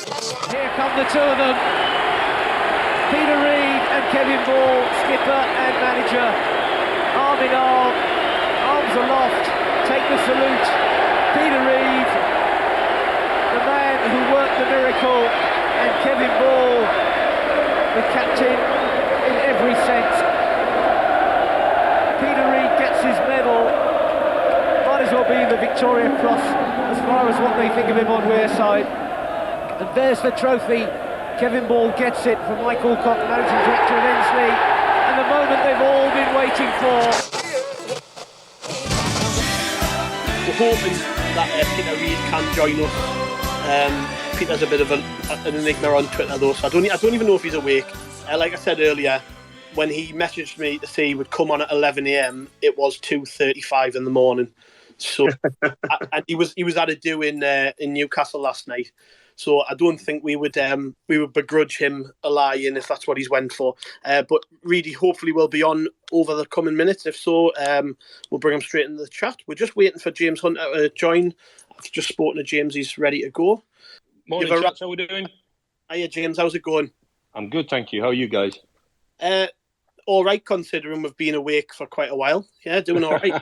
Here come the two of them. Peter Reid and Kevin Ball, skipper and manager. Arm in arm, arms aloft, take the salute. Peter Reid, the man who worked the miracle, and Kevin Ball, the captain in every sense. Peter Reid gets his medal. Might as well be the Victoria Cross as far as what they think of him on Wearside. And there's the trophy. Kevin Ball gets it from Mike Alcock, managing director of Ensley, and the moment they've all been waiting for. We're hoping that Peter Reid can join us. Peter's a bit of an enigma on Twitter though, so I don't even know if he's awake. Like I said earlier, when he messaged me to say he would come on at 11 a.m, it was 2:35 in the morning. So, and he was at a do in Newcastle last night. So I don't think we would begrudge him a lie-in if that's what he's went for. But Reidy hopefully will be on over the coming minutes. If so, we'll bring him straight into the chat. We're just waiting for James Hunter to join. I've just spoken to James. He's ready to go. Morning, chaps. How are we doing? Hiya, James. How's it going? I'm good, thank you. How are you guys? All right, considering we've been awake for quite a while. Yeah, doing all right.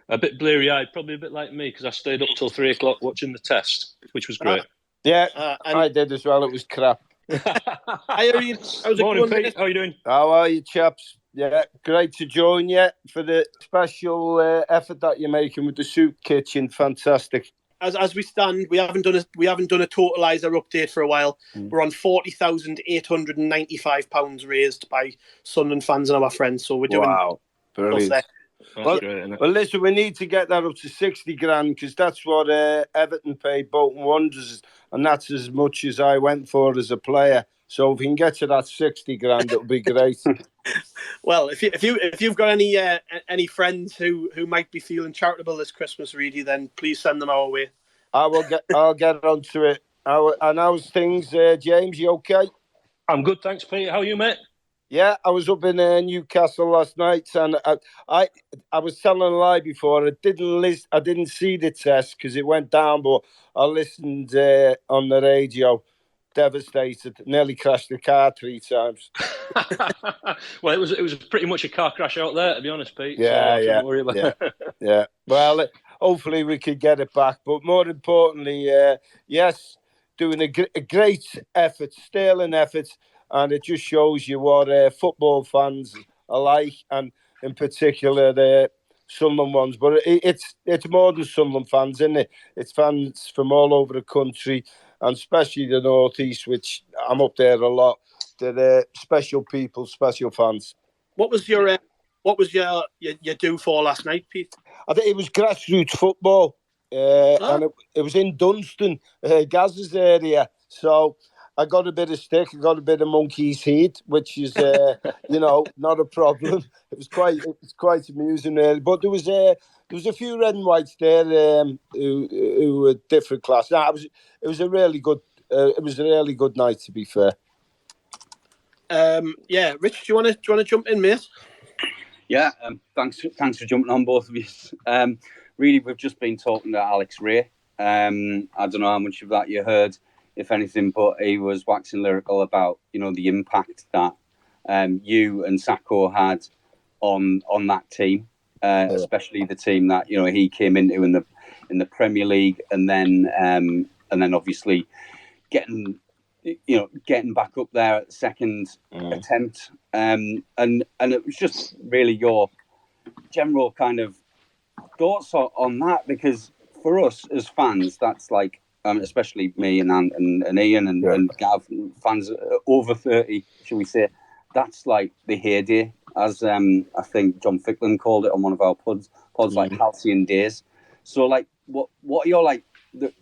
A bit bleary-eyed, probably a bit like me, because I stayed up till 3 o'clock watching the test, which was great. I did as well. It was crap. Hiya, Ian. How's it Morning, going? Pete. How are you doing? How are you, chaps? Yeah, great to join you for the special effort that you're making with the soup kitchen. Fantastic. As we stand, we haven't done a totaliser update for a while. We're on £40,895 raised by Sunderland fans and our friends. So we're doing brilliant. Well, listen, we need to get that up to 60 grand because that's what Everton paid Bolton Wanderers, and that's as much as I went for as a player. So if we can get to that 60 grand, it'll be great. Well, if you've got any friends who might be feeling charitable this Christmas, Reidy, then please send them our way. I'll get onto it. And how's things, James? You okay? I'm good, thanks, Pete. How are you, mate? Yeah, I was up in Newcastle last night, and I was telling a lie before. I didn't see the test because it went down, but I listened on the radio. Devastated, nearly crashed the car 3 times. Well, it was pretty much a car crash out there, to be honest, Pete. Yeah, so don't worry about it. Yeah. Well, hopefully we could get it back, but more importantly, yes, doing a great effort, sterling effort. And it just shows you what football fans are like, and in particular the Sunderland ones. But it's more than Sunderland fans, isn't it? It's fans from all over the country, and especially the North East, which I'm up there a lot. They're special people, special fans. What was your do for last night, Pete? I think it was grassroots football, and it was in Dunstan, Gaz's area. So I got a bit of stick. I got a bit of monkey's heat, which is, not a problem. It was quite amusing, really. But there was a few red and whites there who were different class. It was a really good night, to be fair. Rich, do you want to jump in, mate? Yeah, thanks for jumping on, both of you. Really, we've just been talking to Alex Ray. I don't know how much of that you heard, if anything, but he was waxing lyrical about, the impact that you and Sacko had on that team, especially the team that he came into in the Premier League, and then obviously getting back up there at the second attempt, and it was just really your general kind of thoughts on that, because for us as fans, that's like. Especially me and Ian and Gav, fans over 30, shall we say, that's like the heyday, as I think John Ficklin called it on one of our pods like halcyon days. So, like, what are your, like, the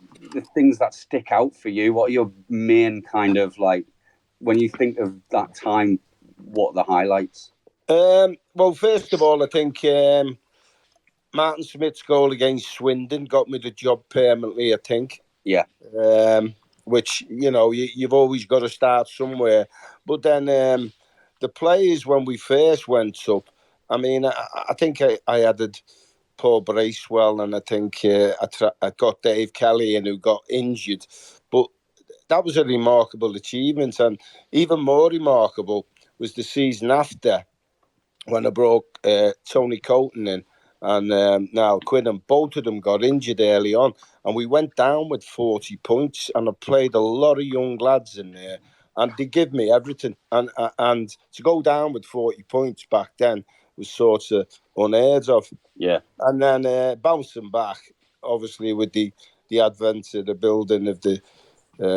things that stick out for you? What are your main kind of, like, when you think of that time, what are the highlights? Well, first of all, I think Martin Smith's goal against Swindon got me the job permanently, I think. Yeah. Which, you've always got to start somewhere. But then the players, when we first went up, I mean, I think I added Paul Bracewell, and I think I got Dave Kelly in, who got injured. But that was a remarkable achievement, and even more remarkable was the season after, when I brought Tony Coulton in and now Quinn, both of them got injured early on, and we went down with 40 points, and I played a lot of young lads in there, and they give me everything, and to go down with 40 points back then was sort of unheard of. Yeah. And then bouncing back, obviously with the advent of the building of the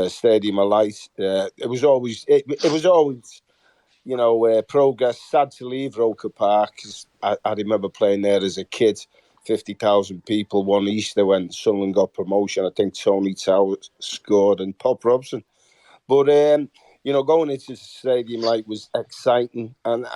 Stadium of Light, it was always progress. Sad to leave Roker Park, 'cause I remember playing there as a kid. 50,000 people one Easter when Sunderland got promotion. I think Tony Tower scored and Pop Robson. But going into the Stadium Light was exciting, and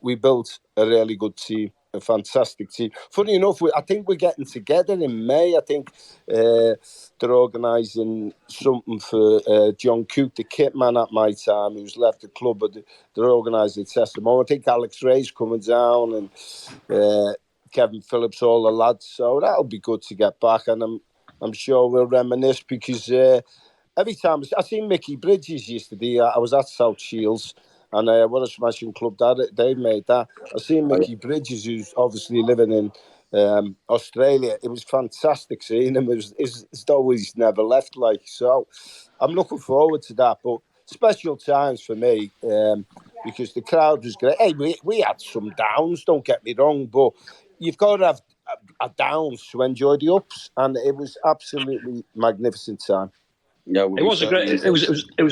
we built a really good team, a fantastic team. Funny enough, I think we're getting together in May. I think they're organising something for John Coote, the kit man at my time, who's left the club, but they're organising testimony. I think Alex Ray's coming down, and Kevin Phillips, all the lads. So that'll be good to get back, and I'm sure we'll reminisce, because every time I seen Mickey Bridges yesterday, I was at South Shields, and what a smashing club that they made that. I seen Mickey Bridges, who's obviously living in Australia. It was fantastic seeing him. It's always never left, like. So I'm looking forward to that. But special times for me, because the crowd was great. Hey, we had some downs, don't get me wrong, but you've got to have a downs to enjoy the ups, and it was absolutely magnificent time. Yeah, it was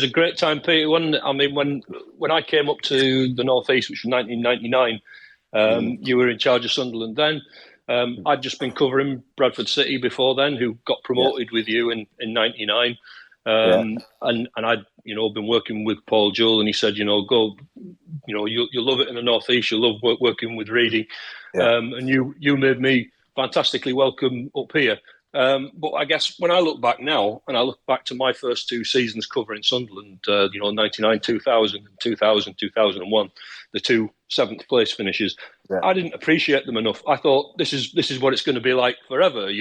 a great time, Peter. Wasn't it? I mean, when I came up to the North East, which was 1999, you were in charge of Sunderland then. I'd just been covering Bradford City before then, who got promoted with you in '99. And I'd been working with Paul Jewell, and he said, go, you'll love it in the North East. You'll love working with Reidy, and you made me fantastically welcome up here. But I guess when I look back now, and I look back to my first two seasons covering Sunderland, 99, 2000, and 2000, 2001, the two seventh place finishes, I didn't appreciate them enough. I thought this is what it's going to be like forever.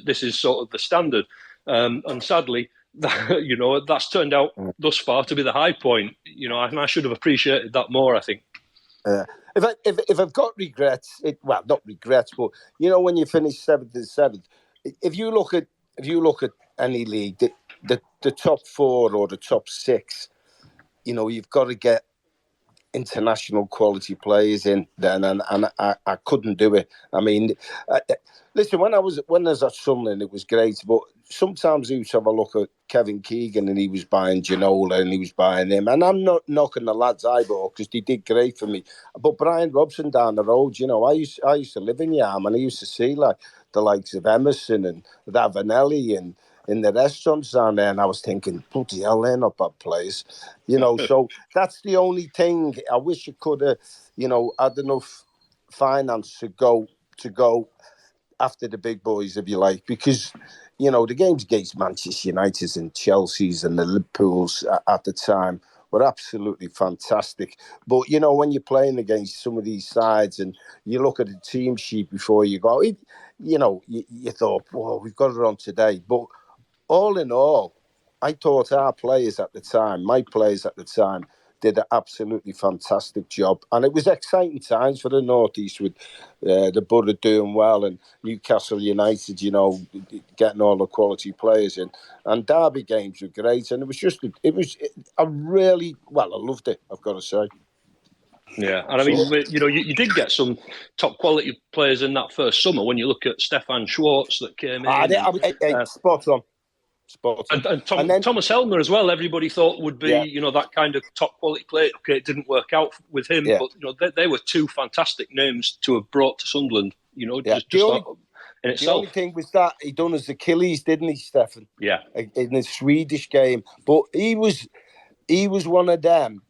This is sort of the standard, and sadly, that's turned out thus far to be the high point. And I should have appreciated that more, I think. If I've got regrets, not regrets, but when you finish seventh, if you look at any league, the top four or the top six, you've got to get international quality players in then, and I couldn't do it. I mean, listen, when I was at Sunderland, it was great, but sometimes you used to have a look at Kevin Keegan, and he was buying Ginola, and he was buying him, and I'm not knocking the lads I bought, because they did great for me. But Brian Robson down the road, I used to live in Yarm, and I used to see like the likes of Emerson and Ravanelli and in the restaurants down there, and I was thinking, bloody hell, they're not bad players, So that's the only thing. I wish you could have, had enough finance to go after the big boys, if you like, because the games against Manchester United and Chelsea's and the Liverpools at the time were absolutely fantastic. But when you're playing against some of these sides and you look at the team sheet before you go, you thought, whoa, we've got it on today. But all in all, I thought my players at the time, did an absolutely fantastic job. And it was exciting times for the North East, with the Borough doing well and Newcastle United, getting all the quality players in. And derby games were great. And I loved it, I've got to say. Yeah, and I mean, you did get some top quality players in that first summer. When you look at Stefan Schwartz that came in, spot on. And Thomas Helmer as well. Everybody thought would be, that kind of top quality player. Okay, it didn't work out with him, but they were two fantastic names to have brought to Sunderland. In itself. The only thing was that he done his Achilles, didn't he, Stefan? Yeah, in the Swedish game, but he was one of them.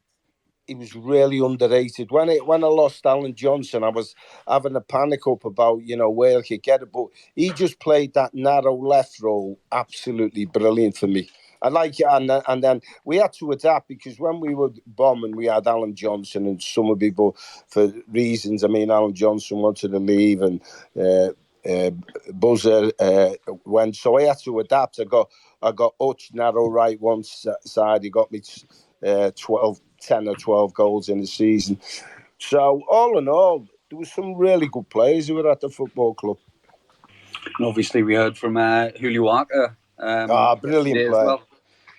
He was really underrated. When I lost Alan Johnson, I was having a panic up about, where I could get it. But he just played that narrow left role absolutely brilliant for me. I like it. And then we had to adapt, because when we were bombing, we had Alan Johnson and some people for reasons. I mean, Alan Johnson wanted to leave, and buzzer went, so I had to adapt. I got Hutch narrow right one side. He got me 10 or 12 goals in the season. So all in all, there were some really good players who were at the football club. And obviously, we heard from Julio Walker. Brilliant player. As well.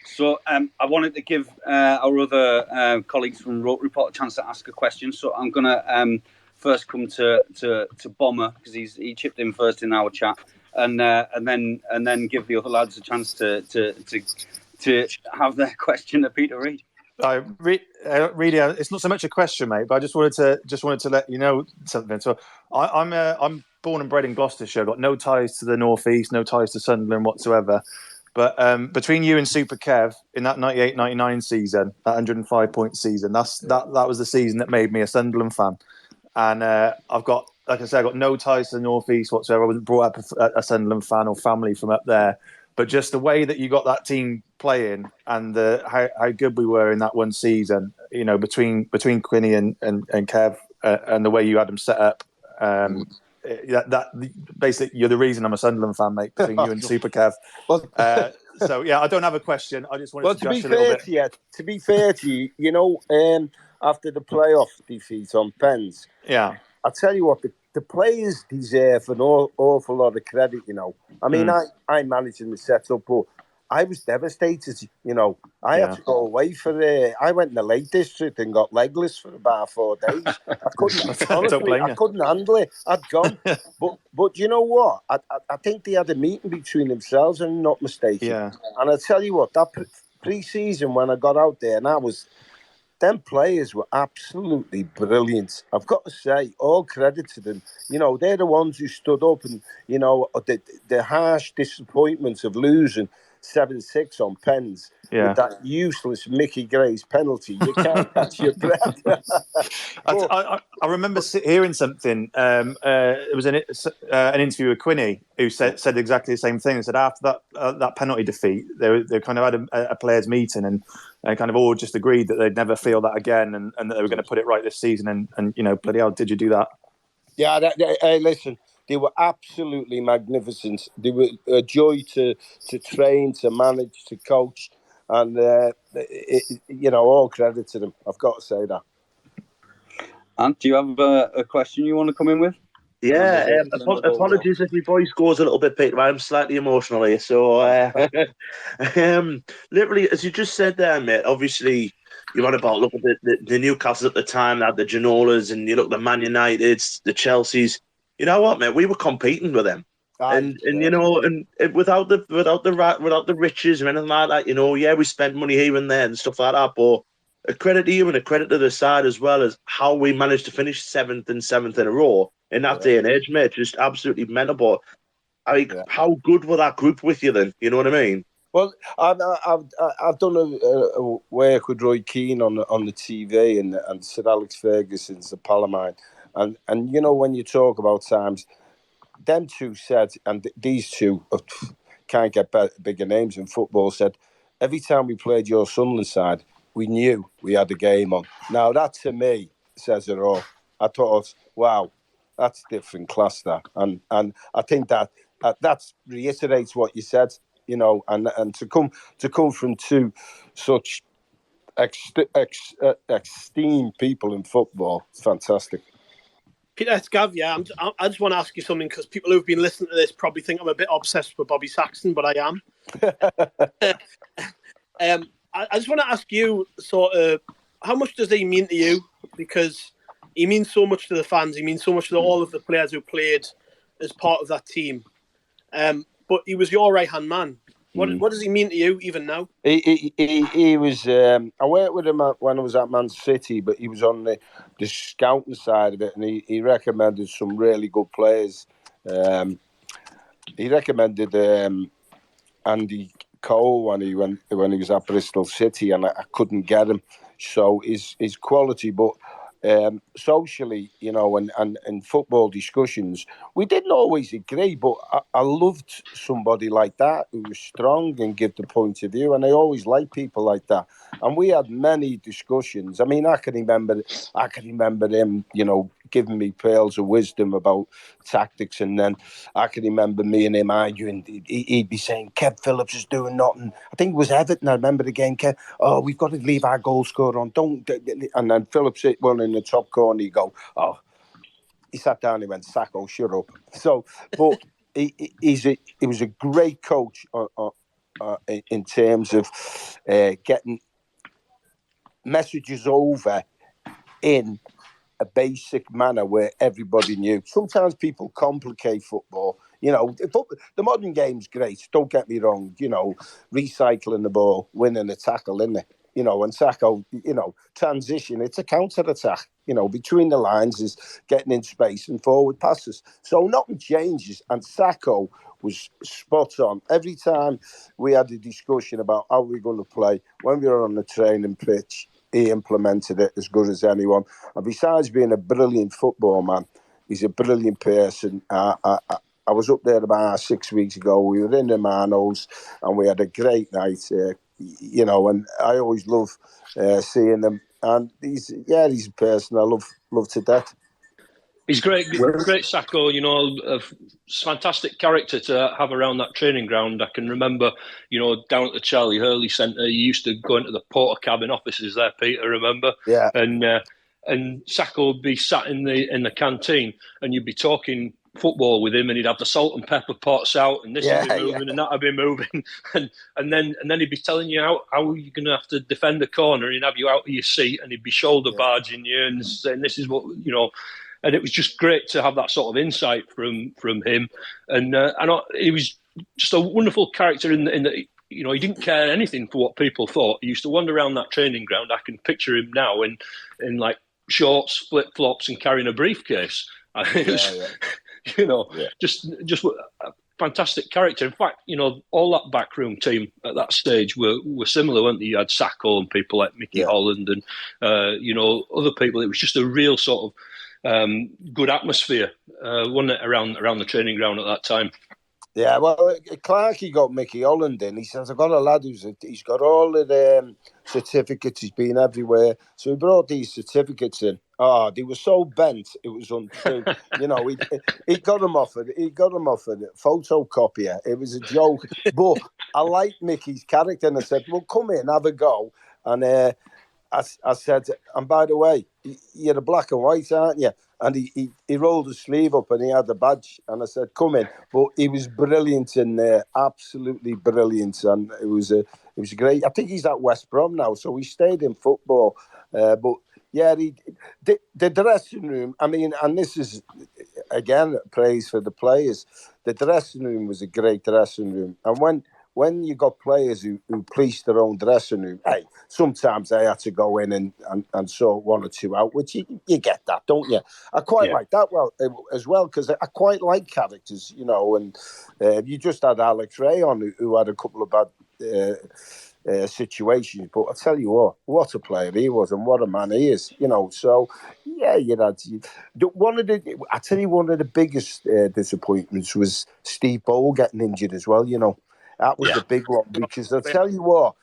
So I wanted to give our other colleagues from ROKER Report a chance to ask a question. So I'm going to first come to Bomber, because he chipped in first in our chat, and then give the other lads a chance to have their question to Peter Reid. Really, it's not so much a question, mate, but I just wanted to let you know something. So I'm born and bred in Gloucestershire. I've got no ties to the North East, no ties to Sunderland whatsoever. But between you and Super Kev in that 98-99 season, that 105-point season, that was the season that made me a Sunderland fan. And I've got, like I said, I've got no ties to the North East whatsoever. I wasn't brought up a Sunderland fan or family from up there. But just the way that you got that team playing and how good we were in that one season, you know, between Quinny and Kev, and the way you had them set up, that basically you're the reason I'm a Sunderland fan, mate. Between you and Super Kev. So yeah, I don't have a question. I just wanted to gush a little bit. To be fair to you, you know, after the playoff defeat on Pens, yeah, I'll tell you what, the players deserve an awful lot of credit, you know. I mean, I managed in the setup, but I was devastated, you know. I had to go away I went in the Lake District and got legless for about 4 days. I couldn't handle it. I'd gone. But you know what? I think they had a meeting between themselves, and I'm not mistaken. Yeah. And I tell you what, that pre-season when I got out there, and them players were absolutely brilliant. I've got to say, all credit to them. You know, they're the ones who stood up, and, you know, the harsh disappointment of losing 7-6 on Pens with that useless Mickey Gray's penalty. You can't catch your breath. I remember hearing something. It was an interview with Quinny, who said exactly the same thing. He said after that penalty defeat, they kind of had a players' meeting and kind of all just agreed that they'd never feel that again, and that they were going to put it right this season. And you know, bloody hell, did you do that? Yeah, hey, listen, they were absolutely magnificent. They were a joy to train, to manage, to coach, and you know, all credit to them. I've got to say that. Ant, do you have a question you want to come in with? Yeah, apologies if my voice goes a little bit, Peter. I'm slightly emotional here. So, literally, as you just said there, mate, obviously, you're on about, look at the Newcastle at the time, they had the Ginolas, and you look at the Man Uniteds, the Chelseas. You know what, mate? We were competing with them. And you know, and without the riches or anything like that, you know, yeah, we spent money here and there and stuff like that, but a credit to you and a credit to the side as well as how we managed to finish seventh in a row in that day and age, mate. Just absolutely mental. But how good were that group with you then? You know what I mean? Well, I've done a work with Roy Keane on the TV and Sir Alex Ferguson's The Palomine, and you know, when you talk about times, them two said, and these two can't get bigger names in football, said every time we played your Sunderland side, we knew we had a game on. Now that to me says it all. I thought, wow, that's different class, that, and I think that reiterates what you said, you know, and to come from two such esteemed people in football, it's fantastic. Peter, it's Gav. Yeah, I just want to ask you something, because people who've been listening to this probably think I'm a bit obsessed with Bobby Saxton, but I am. I just want to ask you, sort of, how much does he mean to you? Because he means so much to the fans. He means so much to all of the players who played as part of that team. But he was your right-hand man. What does he mean to you even now? He was. I worked with him when I was at Man City, but he was on the scouting side of it, and he recommended some really good players. He recommended Andy Cole when he was at Bristol City, and I couldn't get him. So his quality, but socially, you know, and in football discussions, we didn't always agree, but I loved somebody like that who was strong and give the point of view, and I always liked people like that. And we had many discussions. I mean, I can remember him, you know, giving me pearls of wisdom about tactics. And then I can remember me and him arguing. He'd be saying, Kev Phillips is doing nothing. I think it was Everton. I remember the game, Kev, we've got to leave our goal scorer on. Don't. And then Phillips hit one in the top corner. He'd go, he sat down, he went, Sacko, shut up. So, but he was a great coach in terms of getting messages over in a basic manner where everybody knew. Sometimes people complicate football. You know, the modern game's great, don't get me wrong, you know, recycling the ball, winning a tackle, isn't it? You know, and Sacko, you know, transition, it's a counter-attack. You know, between the lines is getting in space and forward passes. So nothing changes. And Sacko was spot on. Every time we had a discussion about how we're going to play, when we were on the training pitch, he implemented it as good as anyone. And besides being a brilliant football man, he's a brilliant person. I was up there about 6 weeks ago. We were in the Manos and we had a great night, you know, and I always love seeing him. And he's a person I love to death. He's great Sacko, you know, a fantastic character to have around that training ground. I can remember, you know, down at the Charlie Hurley Centre, you used to go into the porter cabin offices there, Peter, remember? Yeah. And Sacko would be sat in the canteen and you'd be talking football with him and he'd have the salt and pepper pots out and this would be moving and that would be moving and then he'd be telling you how you're going to have to defend the corner and he'd have you out of your seat and he'd be shoulder barging you and saying this is what, you know. And it was just great to have that sort of insight from him. And he was just a wonderful character in that, you know, he didn't care anything for what people thought. He used to wander around that training ground. I can picture him now in like shorts, flip-flops and carrying a briefcase. You know, just a fantastic character. In fact, you know, all that backroom team at that stage were similar, weren't they? You had Sacko and people like Mickey Holland and, you know, other people. It was just a real sort of good atmosphere, wasn't it, around the training ground at that time? Yeah, well, Clarkey got Mickey Holland in. He says, I've got a lad he's got all of the certificates. He's been everywhere. So he brought these certificates in. Oh, they were so bent, it was untrue. You know, he got them offered. He got them offered a photocopier. It was a joke. But I liked Mickey's character, and I said, well, come in, have a go. And I said, and by the way, you're a black and white, aren't you? And he rolled his sleeve up and he had the badge. And I said, come in. But he was brilliant in there, absolutely brilliant. And it was great. I think he's at West Brom now, so he stayed in football. But yeah, the dressing room, I mean, and this is, again, praise for the players. The dressing room was a great dressing room. And when you got players who policed their own dressing room, hey, sometimes they had to go in and sort one or two out, which you get that, don't you? I quite like that as well, because I quite like characters, you know, and you just had Alex Ray on who had a couple of bad situations, but I tell you what a player he was and what a man he is, you know. So yeah, one of the biggest disappointments was Steve Bowl getting injured as well, you know. That was the big one, because I tell you what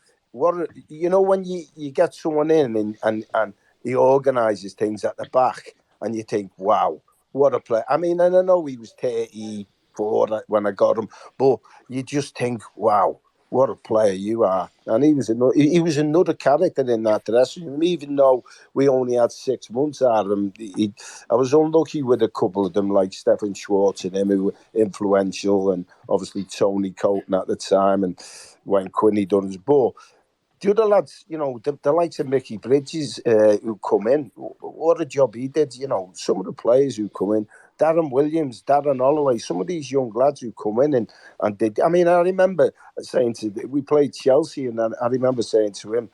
you know, when you get someone in and he organises things at the back and you think, wow, what a player. I mean, and I know he was 34 when I got him, but you just think, wow, what a player you are. And he was another character in that dressing room, even though we only had 6 months out of him. I was unlucky with a couple of them, like Stephen Schwartz and him, who were influential, and obviously Tony Colton at the time, and when Quinny done his ball. The other lads, you know, the likes of Mickey Bridges who come in, what a job he did, you know. Some of the players who come in, Darren Williams, Darren Holloway, some of these young lads who come in and did. I mean, I remember saying we played Chelsea, and I remember saying to him,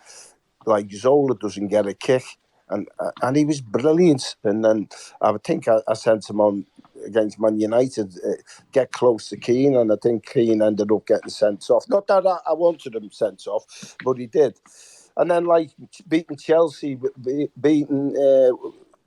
like, Zola doesn't get a kick, and he was brilliant. And then I think I sent him on against Man United, get close to Keane, and I think Keane ended up getting sent off. Not that I wanted him sent off, but he did. And then, like, beating Chelsea, beating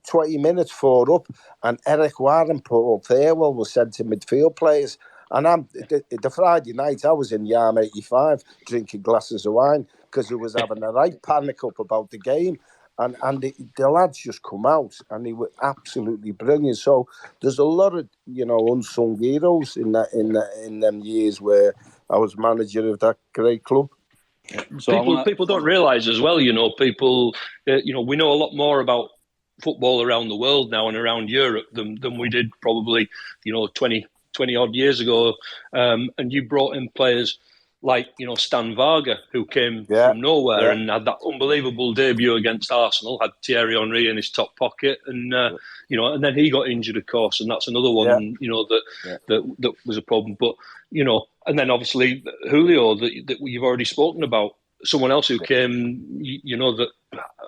20 minutes 4 up, and Eric Warren put up there, well, was sent to midfield players. And the Friday night, I was in Yarm 85 drinking glasses of wine because I was having a right panic up about the game. and the lads just come out, and they were absolutely brilliant. So there's a lot of unsung heroes in them years where I was manager of that great club. So people don't realise as well, people, we know a lot more about football around the world now and around Europe than we did probably, 20 odd years ago. And you brought in players like, Stan Varga, who came from nowhere and had that unbelievable debut against Arsenal, had Thierry Henry in his top pocket, and and then he got injured, of course, and that's another one, that was a problem. But and then obviously Julio, that you've already spoken about, someone else who came, that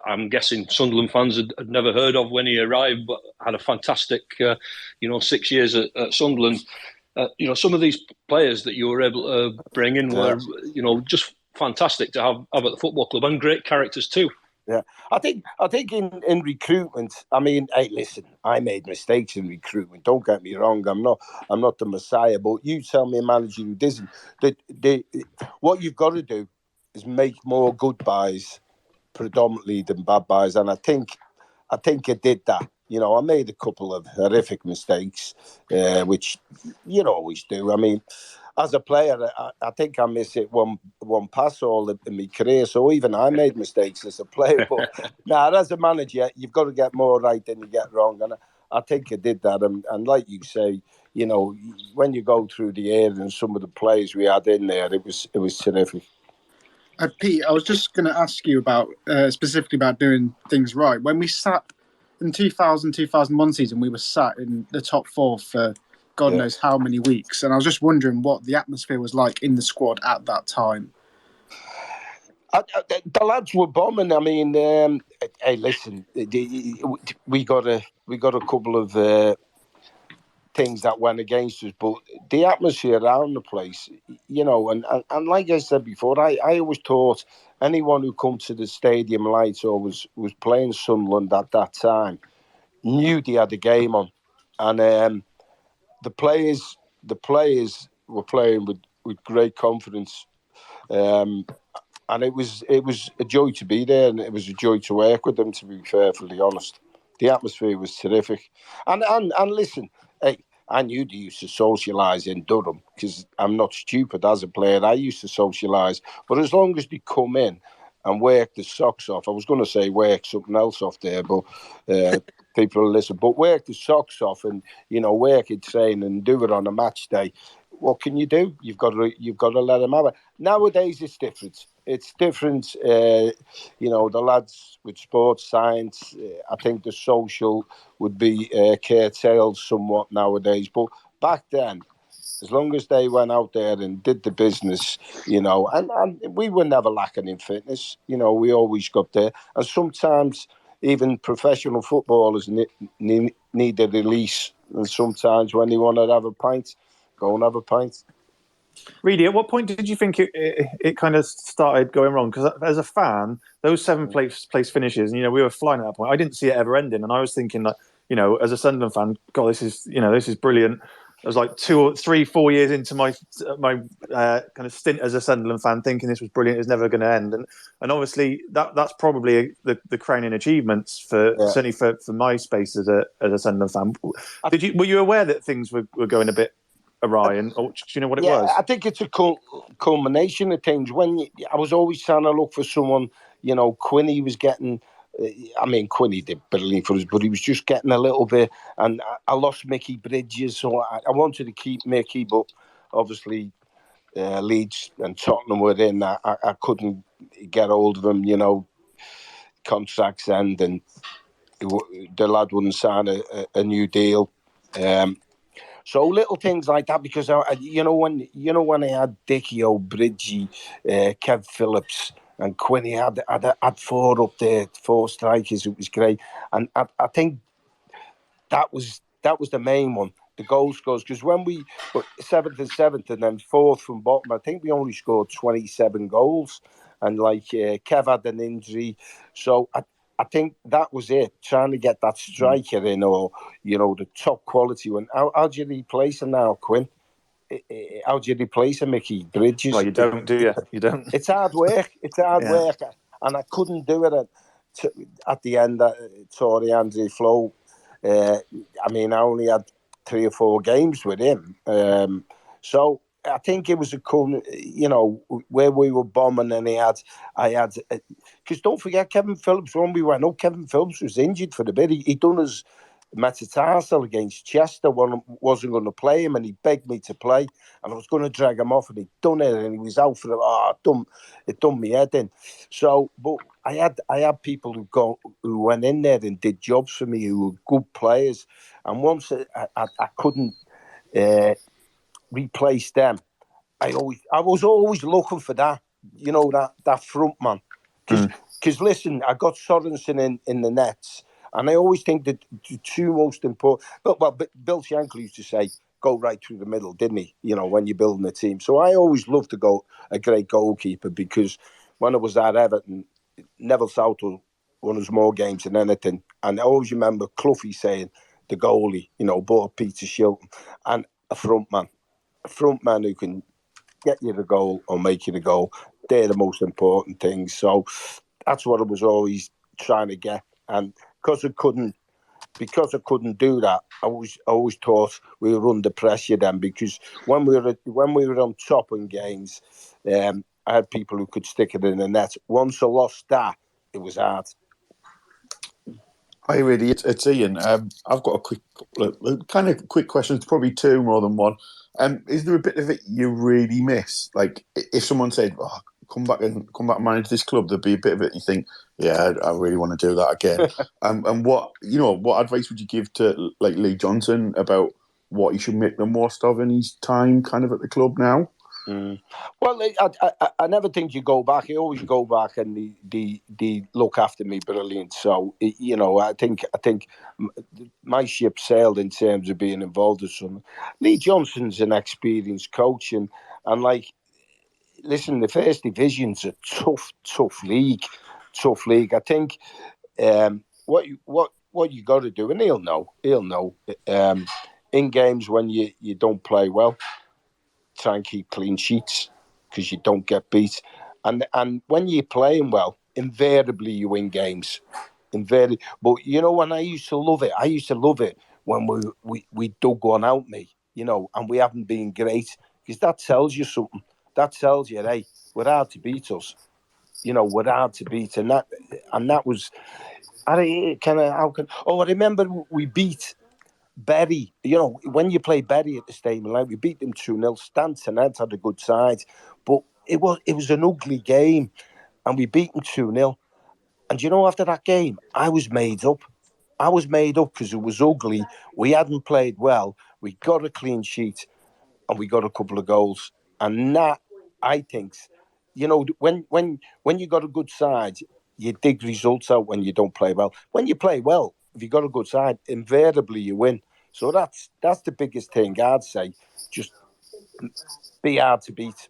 I'm guessing Sunderland fans had never heard of when he arrived, but had a fantastic, 6 years at Sunderland. Some of these players that you were able to bring in were, just fantastic to have at the football club, and great characters too. Yeah, I think in recruitment, I mean, hey, listen, I made mistakes in recruitment. Don't get me wrong, I'm not the messiah, but you tell me a manager who doesn't. What you've got to do is make more good buys predominantly than bad buys, and I think I did that. I made a couple of horrific mistakes, which you always do. I mean, as a player, I think I miss it one pass all in my career. So even I made mistakes as a player. But as a manager, you've got to get more right than you get wrong. And I think I did that. And like you say, when you go through the air and some of the players we had in there, it was terrific. Pete, I was just going to ask you about specifically about doing things right. When we sat in 2000-2001 season, we were sat in the top four for God knows how many weeks, and I was just wondering what the atmosphere was like in the squad at that time. The lads were bombing. I mean, hey, listen, we got a couple of things that went against us, but the atmosphere around the place, and like I said before, I always thought anyone who come to the stadium lights or was playing Sunderland at that time knew they had a game on, and the players were playing with great confidence, and it was a joy to be there, and it was a joy to work with them. To be perfectly honest, the atmosphere was terrific, and listen, hey, I knew they used to socialise in Durham because I'm not stupid as a player. I used to socialise, but as long as they come in and work the socks off, I was going to say work something else off there, but people will listen. But work the socks off and work it, train and do it on a match day. What can you do? You've got to let them have it. Nowadays, it's different. It's different. The lads with sports science, I think the social would be curtailed somewhat nowadays. But back then, as long as they went out there and did the business, and we were never lacking in fitness. We always got there. And sometimes even professional footballers need a release. And sometimes when they want to have a pint, go and have a pint. Reidy, at what point did you think it kind of started going wrong? Because as a fan, those seventh place finishes, and we were flying at that point. I didn't see it ever ending, and I was thinking that, as a Sunderland fan, God, this is brilliant. I was like 2 or 3, 4 years into my kind of stint as a Sunderland fan, thinking this was brilliant. It's never going to end, and obviously that's probably the crowning achievements certainly for my space as a Sunderland fan. Were you aware that things were going a bit awry, and do you know what it was? I think it's a culmination of things. I was always trying to look for someone, Quinny was getting, Quinny did brilliant for us, but he was just getting a little bit, and I lost Mickey Bridges, so I wanted to keep Mickey, but obviously Leeds and Tottenham were in. I couldn't get hold of him, contracts end, and the lad wouldn't sign a new deal. So little things like that, because when I had Dickie O'Bridgie, Kev Phillips, and Quinny, had 4 up there, 4 strikers. It was great, and I think that was the main one. The goal scores, because when we were 7th and then 4th from bottom, I think we only scored 27 goals, and Kev had an injury, so I think that was it, trying to get that striker in, or, the top quality one. How do you replace him now, Quinn? How do you replace a Mickey Bridges? Well, you don't, do you? You don't. It's hard work. And I couldn't do it. at the end, Tory Andrew Flo. I mean, I only had 3 or 4 games with him. So I think it was where we were bombing, and I had, because don't forget Kevin Phillips, when we went up, Kevin Phillips was injured for the bit. He done his metatarsal against Chester, wasn't going to play him, and he begged me to play, and I was going to drag him off, and he'd done it, and he was out for it done me head in. So, but I had people who went in there and did jobs for me, who were good players, and once I couldn't replace them, I was always looking for that, that front man, because listen, I got Sorensen in the nets. And I always think that the 2 most important... But Bill Shankly used to say, go right through the middle, didn't he? When you're building a team. So I always loved to go a great goalkeeper, because when I was at Everton, Neville Southall won us more games than anything. And I always remember Cloughie saying, the goalie, bought Peter Shilton, and a front man who can get you the goal or make you the goal. They're the most important things. So that's what I was always trying to get. And because I couldn't do that, I always thought we were under pressure then, because when we were on top in games, I had people who could stick it in the net. Once I lost that, it was hard. Hi, Reidy. It's Ian. I've got a quick question. It's probably 2 more than 1. Is there a bit of it you really miss? Like, if someone said, come back and manage this club, there'd be a bit of it you think, yeah, I really want to do that again. And what advice would you give to like Lee Johnson about what he should make the most of in his time kind of at the club now? Well, I never think you go back. I always go back, and they look after me brilliant. So I think my ship sailed in terms of being involved with something. Lee Johnson's an experienced coach, and like, listen, the First Division's a tough league. I think what you got to do, and he'll know. In games when you don't play well, try and keep clean sheets, because you don't get beat. And when you're playing well, invariably you win games. But when I used to love it when we dug one out me, and we haven't been great, because that tells you something. That tells you, hey, we're hard to beat us. We're hard to beat, and that was. I remember we beat Berry. When you play Berry at the stadium, like, we beat them 2-0. Stanton had a good side, but it was an ugly game, and we beat them 2-0. And after that game, I was made up. Because it was ugly. We hadn't played well. We got a clean sheet, and we got a couple of goals. And that, I think, when you got a good side, you dig results out when you don't play well. When you play well, if you got a good side, invariably you win. So that's the biggest thing I'd say. Just be hard to beat.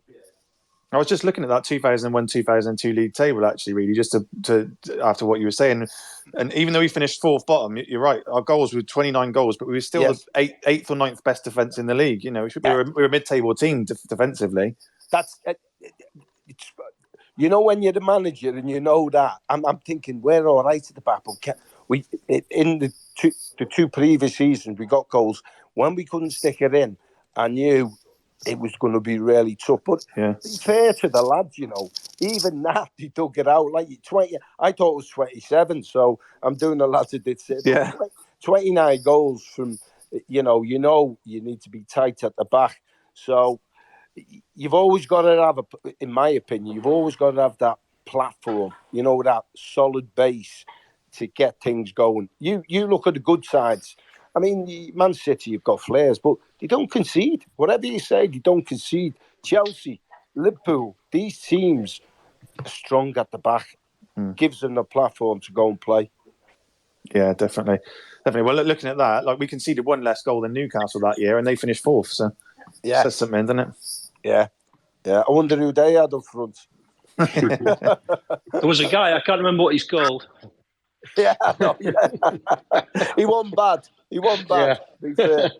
I was just looking at that 2001-2002 league table, actually, really, just to after what you were saying. And even though we finished 4th bottom, you're right, our goals were 29 goals, but we were still the 8th or 9th best defence in the league. We were a mid-table team defensively. That's when you're the manager and you know that, I'm thinking we're all right at the back, but we in the 2 previous seasons we got goals when we couldn't stick it in. I knew it was going to be really tough, but be fair to the lads, even that they dug it out like 20. I thought it was 27, so I'm doing the lads that did say 29 goals from. You need to be tight at the back, so. You've always got to have, in my opinion, you've always got to have that platform, that solid base to get things going. You look at the good sides. I mean, Man City, you've got flares, but they don't concede. Whatever you say, they don't concede. Chelsea, Liverpool, these teams are strong at the back. Gives them the platform to go and play. Yeah, definitely. Well, looking at that, like, we conceded 1 less goal than Newcastle that year, and they finished 4th. So says something, doesn't it? Yeah. I wonder who they had up front. There was a guy, I can't remember what he's called. Yeah, I know. Yeah. He wasn't bad. To be fair.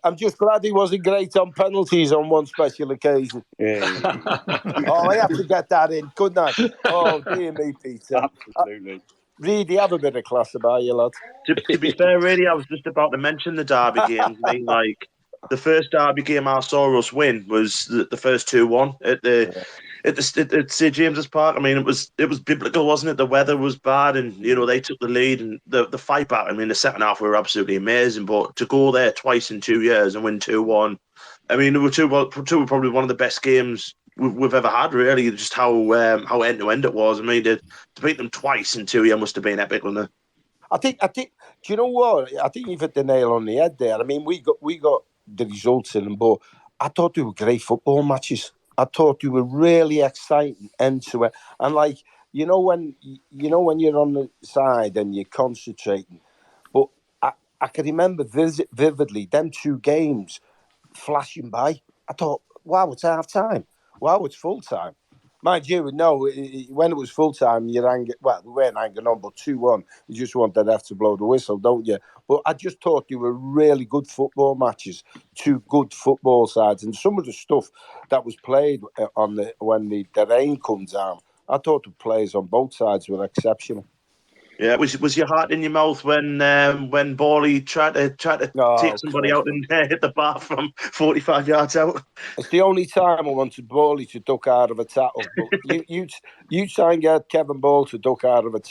I'm just glad he wasn't great on penalties on one special occasion. Oh, I have to get that in, couldn't I? Oh, dear me, Peter. Absolutely. Reidy, have a bit of class about you, lad. To be fair, really, I was just about to mention the derby games. I mean, like the first derby game I saw us win was the first 2-1 at St James's Park. I mean, it was biblical, wasn't it? The weather was bad, and they took the lead, and the fight back. I mean, the second half were absolutely amazing. But to go there twice in 2 years and win 2-1, I mean, two were probably one of the best games we've ever had. Really, just how end to end it was. I mean, to beat them twice in 2 years must have been epic, wasn't it? I think. Do you know what? I think you've hit the nail on the head there. I mean, we got the results in them, but I thought they were great football matches. I thought they were really exciting end to end, and like when you're on the side and you're concentrating. But I can remember vividly them 2 games flashing by. I thought, wow, it's half time. Wow, it's full time. Mind you, no, when it was full time, we weren't hanging on, but 2-1, you just want that to blow the whistle, don't you? But I just thought they were really good football matches, 2 good football sides, and some of the stuff that was played when the rain comes down, I thought the players on both sides were exceptional. Yeah, was your heart in your mouth when Bawley tried to take somebody out and hit the bar from 45 yards out? It's the only time I wanted Bawley to duck out of a tackle. But you try and get Kevin Ball to duck out of a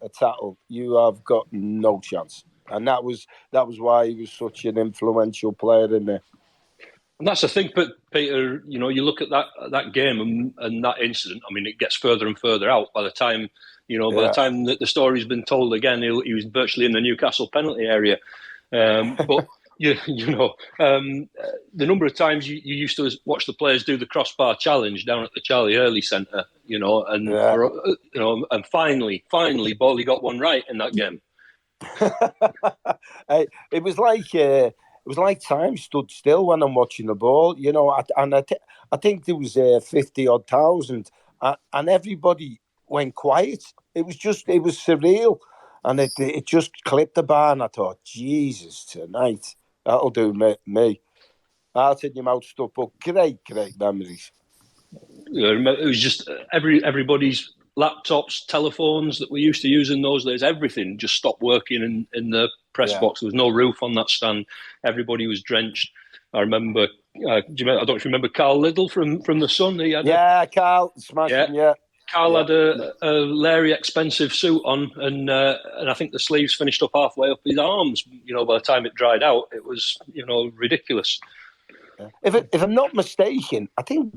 tackle, you have got no chance. And that was why he was such an influential player in there. And that's the thing, Peter. You look at that game and that incident. I mean, it gets further and further out. By the time by the time that the story's been told again, he was virtually in the Newcastle penalty area. But the number of times you used to watch the players do the crossbar challenge down at the Charlie Hurley Centre, and finally, Bawley got one right in that game. It was like time stood still when I'm watching the ball, I think there was 50,000, and everybody went quiet. It was surreal, and it just clipped the bar, and I thought, Jesus, tonight that'll do me. Heart in your mouth stuff, but great memories. It was just everybody's laptops, telephones that we used to use in those days. Everything just stopped working in the press box. There was no roof on that stand. Everybody was drenched. I remember. I don't know if you remember Carl Liddell from the Sun. He had Carl smashing. Yeah. Carl had a Larry expensive suit on, and I think the sleeves finished up halfway up his arms. By the time it dried out, it was ridiculous. If I'm not mistaken, I think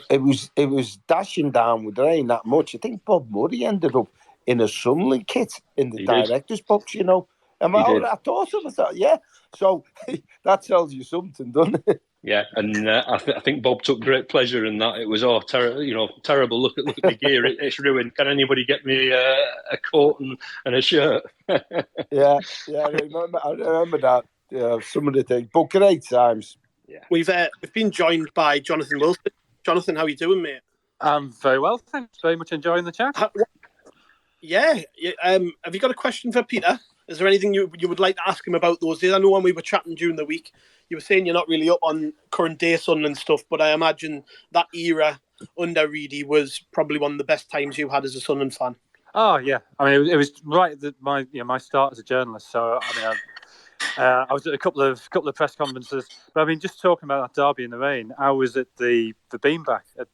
it was dashing down with rain that much. I think Bob Murray ended up in a Sunderland kit in the director's box. I thought of that. Yeah, so that tells you something, doesn't it? Yeah, and I think Bob took great pleasure in that. It was terrible. Look at the gear; it's ruined. Can anybody get me a coat and a shirt? yeah, I remember that. Yeah, some of the things, but great times. Yeah, we've been joined by Jonathan Wilson. Jonathan, how are you doing, mate? I'm very well, thanks. Very much enjoying the chat. Have you got a question for Peter? Is there anything you would like to ask him about those days? I know when we were chatting during the week, you were saying you're not really up on current day Sunderland stuff, but I imagine that era under Reidy was probably one of the best times you had as a Sunderland fan. Oh yeah, I mean it was right at my start as a journalist. So I mean, I was at a couple of press conferences, but I mean, just talking about that derby in the rain, I was at the Beanbag at,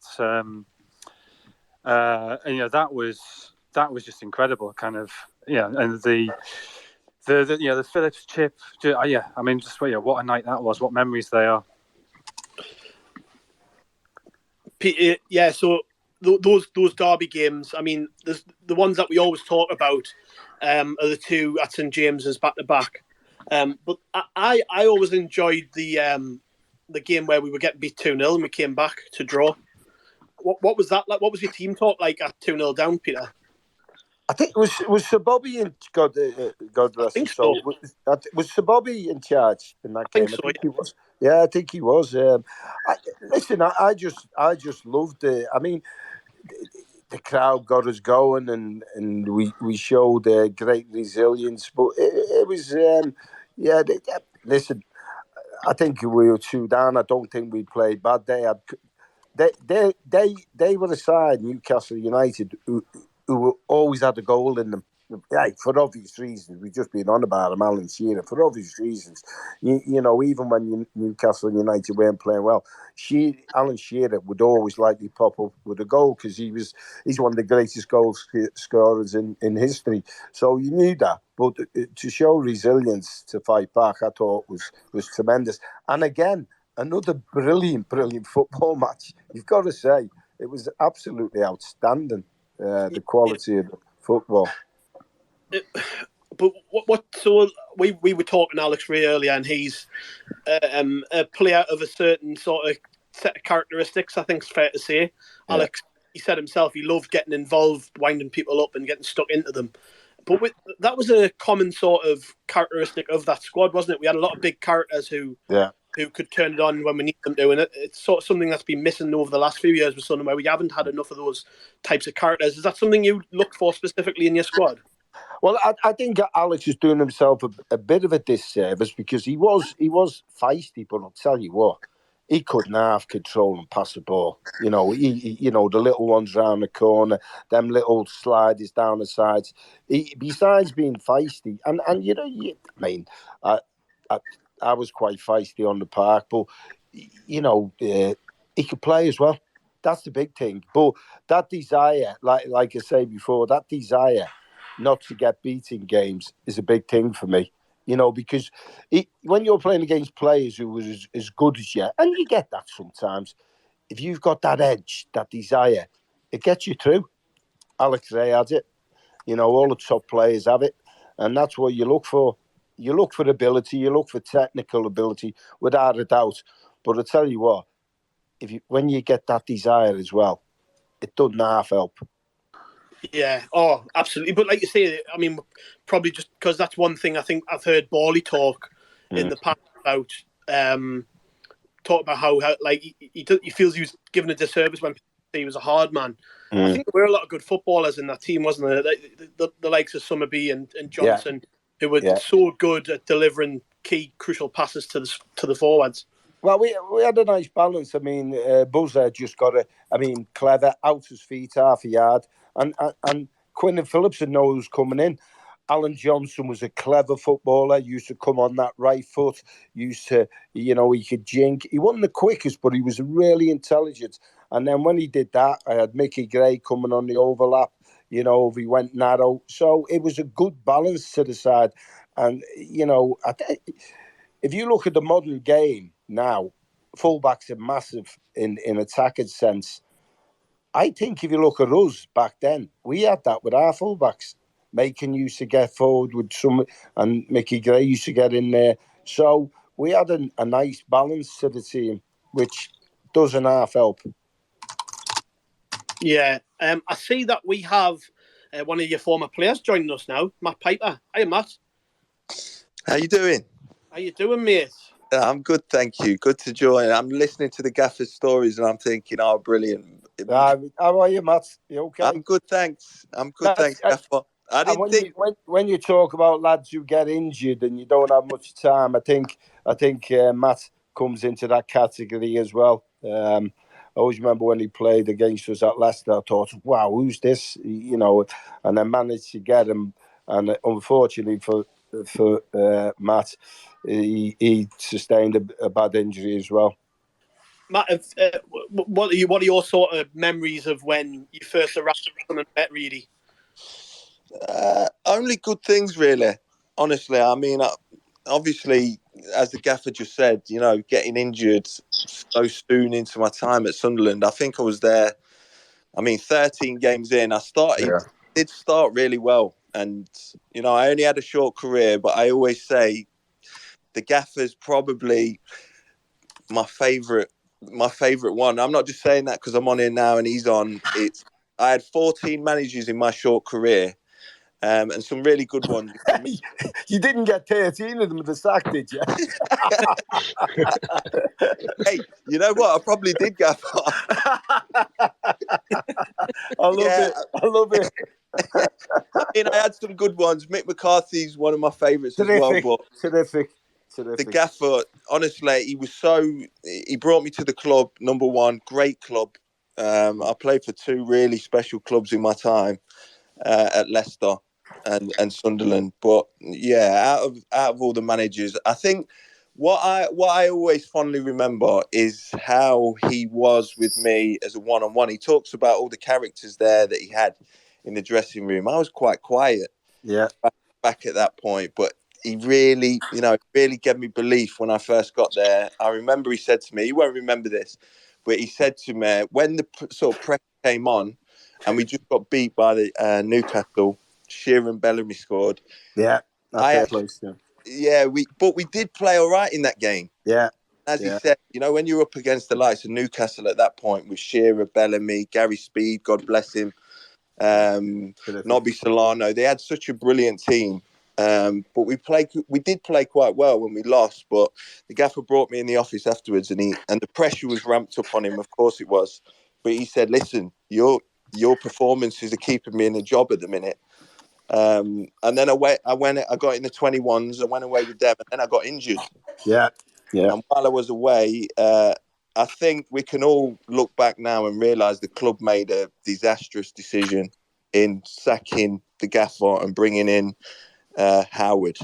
that was just incredible, kind of, and the Phillips chip, I mean, just what a night that was, what memories they are. Yeah, so those derby games, I mean, there's the ones that we always talk about are the two at St James's back to back. But I always enjoyed the game where we were getting beat 2-0 and we came back to draw. What was that like? What was your team talk like at 2-0 down, Peter? I think it was Sir Bobby in God rest his soul. Was Sir Bobby in charge in that game? I think he was. Yeah, I think he was. I just loved it. I mean, the crowd got us going, and we showed great resilience. But it was, listen, I think we were 2 down. I don't think we played bad. They were a side, Newcastle United, who always had a goal in them. Yeah, for obvious reasons. We've just been on about him, Alan Shearer, for obvious reasons. You know, even when Newcastle United weren't playing well, Alan Shearer would always likely pop up with a goal because he's one of the greatest goal scorers in history. So you knew that. But to show resilience to fight back, I thought was tremendous. And again, another brilliant football match. You've got to say, it was absolutely outstanding, the quality of the football. But so we were talking to Alex Ray earlier, and he's a player of a certain sort of set of characteristics, I think it's fair to say. Yeah. Alex, he said himself, he loved getting involved, winding people up and getting stuck into them. But that was a common sort of characteristic of that squad, wasn't it? We had a lot of big characters who could turn it on when we need them to. And it's sort of something that's been missing over the last few years with Sunderland, where we haven't had enough of those types of characters. Is that something you look for specifically in your squad? Well, I think Alex is doing himself a bit of a disservice because he was feisty, but I'll tell you what, he couldn't half control and pass the ball. You know, the little ones round the corner, them little sliders down the sides. Besides being feisty, and I was quite feisty on the park, but he could play as well. That's the big thing. But that desire, like I say before, that desire not to get beat in games is a big thing for me, because when you're playing against players who were as good as you, and you get that sometimes, if you've got that edge, that desire, it gets you through. Alex Ray has it. All the top players have it, and that's what you look for. You look for ability, you look for technical ability, without a doubt. But I tell you what, when you get that desire as well, it doesn't half help. Yeah, absolutely. But like you say, I mean, probably just because that's one thing I think I've heard Bally talk in the past about, talk about how like he feels he was given a disservice when he was a hard man. I think there were a lot of good footballers in that team, wasn't there? The likes of Summerby and Johnson, who were so good at delivering key, crucial passes to the forwards. Well, we had a nice balance. I mean, Buzzer just got clever, out his feet, half a yard. And Quinton Phillips had known who was coming in. Alan Johnson was a clever footballer, used to come on that right foot, he could jink. He wasn't the quickest, but he was really intelligent. And then when he did that, I had Mickey Gray coming on the overlap, if he went narrow. So it was a good balance to the side. And, if you look at the modern game now, fullbacks are massive in attacking sense. I think if you look at us back then, we had that with our fullbacks. Macon used to get forward with some, and Mickey Gray used to get in there. So we had a nice balance to the team, which doesn't half help. Yeah, I see that we have one of your former players joining us now, Matt Piper. Hi, Matt. How you doing? How you doing, mate? I'm good, thank you. Good to join. I'm listening to the Gaffer's stories and I'm thinking, oh, brilliant. How are you, Matt? You okay? I'm good, thanks. Gaffer. I didn't think when you talk about lads who get injured and you don't have much time, I think Matt comes into that category as well. I always remember when he played against us at Leicester, I thought, wow, who's this? And I managed to get him. And unfortunately for Matt, he sustained a bad injury as well. Matt, what are your sort of memories of when you first arrived and met Reidy? Only good things, really. Honestly, I mean, obviously, as the gaffer just said, getting injured so soon into my time at Sunderland. I think I was there. 13 games in, did start really well, and I only had a short career, but I always say the gaffer's probably my favourite one. I'm not just saying that because I'm on here now and he's on. I had 14 managers in my short career. And some really good ones. You didn't get 13 of them with the sack, did you? Hey, you know what? I probably did, Gaffer. I love it. I had some good ones. Mick McCarthy's one of my favourites as well. Terrific. the gaffer, honestly, he brought me to the club, number one, great club. I played for two really special clubs in my time at Leicester and Sunderland. But yeah, out of all the managers, I think what I always fondly remember is how he was with me as a one-on-one. He talks about all the characters there that he had in the dressing room. I was quite quiet. Yeah. Back at that point, but he really, really gave me belief when I first got there. I remember he said to me, you won't remember this, but he said to me when the sort of pressure came on and we just got beat by the Newcastle, Shearer and Bellamy scored. Yeah, but we did play all right in that game. Yeah. As he said, when you're up against the likes of Newcastle at that point with Shearer, Bellamy, Gary Speed, God bless him, Nobby Solano, they had such a brilliant team. But we did play quite well when we lost. But the gaffer brought me in the office afterwards, and the pressure was ramped up on him. Of course it was, but he said, "Listen, your performances are keeping me in a job at the minute." And then I got in the 21s. I went away with them, and then I got injured. Yeah. And while I was away, I think we can all look back now and realise the club made a disastrous decision in sacking the gaffer and bringing in Howard.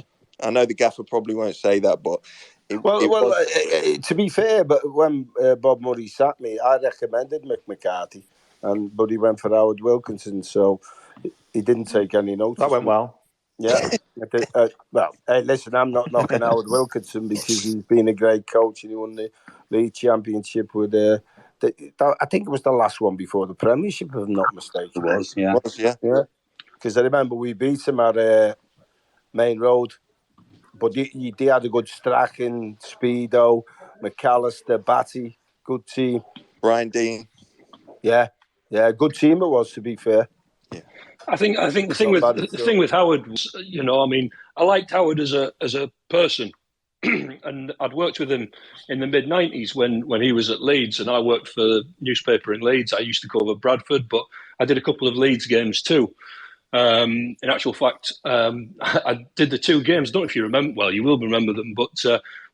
I know the gaffer probably won't say that, but to be fair, but when Bob Murray sacked me, I recommended Mick McCarthy, but he went for Howard Wilkinson, so he didn't take any notice. That went well. Yeah. Hey, listen, I'm not knocking Howard Wilkinson because he's been a great coach and he won the league championship with I think it was the last one before the Premiership, if I'm not mistaken. It was, yeah. Yeah. Because I remember we beat him at Main Road, but they had a good Strachan, Speedo, McAllister, Batty, good team. Brian Dean. Yeah, good team it was, to be fair. Yeah. I think the thing with Howard was, I liked Howard as a person, and I'd worked with him in the mid-90s when he was at Leeds, and I worked for the newspaper in Leeds. I used to cover Bradford, but I did a couple of Leeds games too. In actual fact, I did the two games. I don't know if you remember. Well, you will remember them, but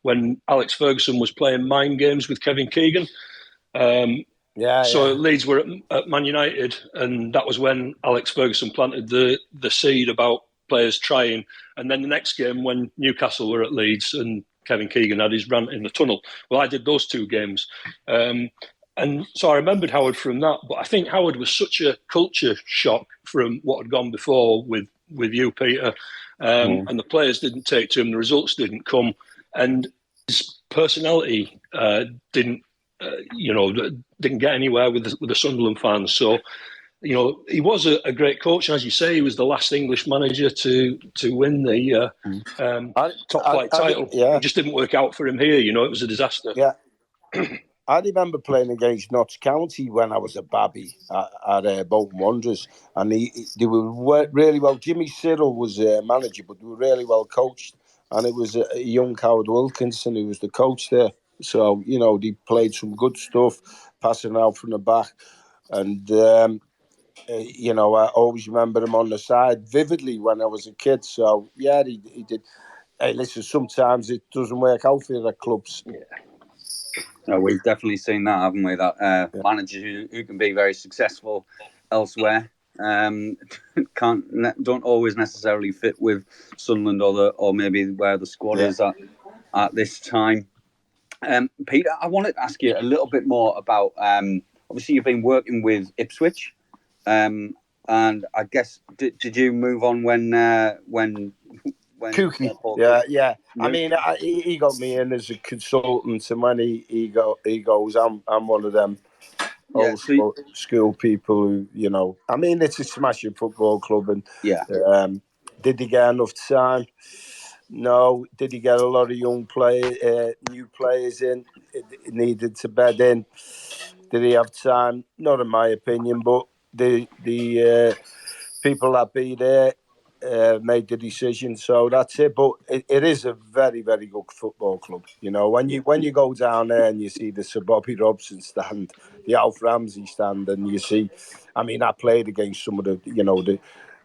when Alex Ferguson was playing mind games with Kevin Keegan. Leeds were at Man United, and that was when Alex Ferguson planted the seed about players trying. And then the next game, when Newcastle were at Leeds and Kevin Keegan had his rant in the tunnel. Well, I did those two games. And so I remembered Howard from that. But I think Howard was such a culture shock from what had gone before with you, Peter. And the players didn't take to him, the results didn't come. And his personality didn't get anywhere with the Sunderland fans. So, he was a great coach. And as you say, he was the last English manager to win the top flight title. It just didn't work out for him here. It was a disaster. Yeah. I remember playing against Notts County when I was a babby at Bolton Wanderers, and they were really well. Jimmy Cyril was manager, but they were really well coached, and it was a young Howard Wilkinson who was the coach there. So, they played some good stuff, passing out from the back, and I always remember him on the side vividly when I was a kid. So, yeah, he did. Hey, listen, sometimes it doesn't work out for the clubs. Yeah. No, we've definitely seen that, haven't we? That managers who can be very successful elsewhere don't always necessarily fit with Sunderland or maybe where the squad is at this time. Peter, I wanted to ask you a little bit more about. Obviously, you've been working with Ipswich, and I guess did you move on when Kooky. Yeah. I mean, he got me in as a consultant, and when he goes, I'm one of them old school people who, I mean, it's a smashing football club, and did he get enough time? No. Did he get a lot of young new players in? It needed to bed in. Did he have time? Not in my opinion, but the people that be there made the decision, so that's it. But it is a very, very good football club. When you go down there and you see the Sir Bobby Robson stand, the Alf Ramsey stand, and you see, I mean, I played against some of the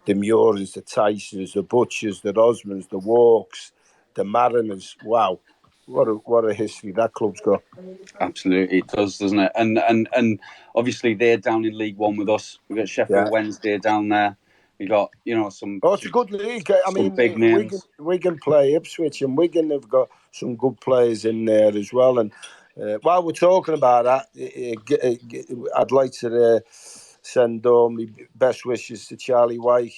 Murans, the Tysons, the Butchers, the Osmonds, the Walks, the Mariners. Wow, what a history that club's got. Absolutely, it does, doesn't it? And obviously they're down in League One with us. We've got Sheffield Wednesday down there. We got some. Oh, it's a good league. I mean, big names. Wigan play Ipswich, and Wigan have got some good players in there as well. And while we're talking about that, I'd like to send my best wishes to Charlie White.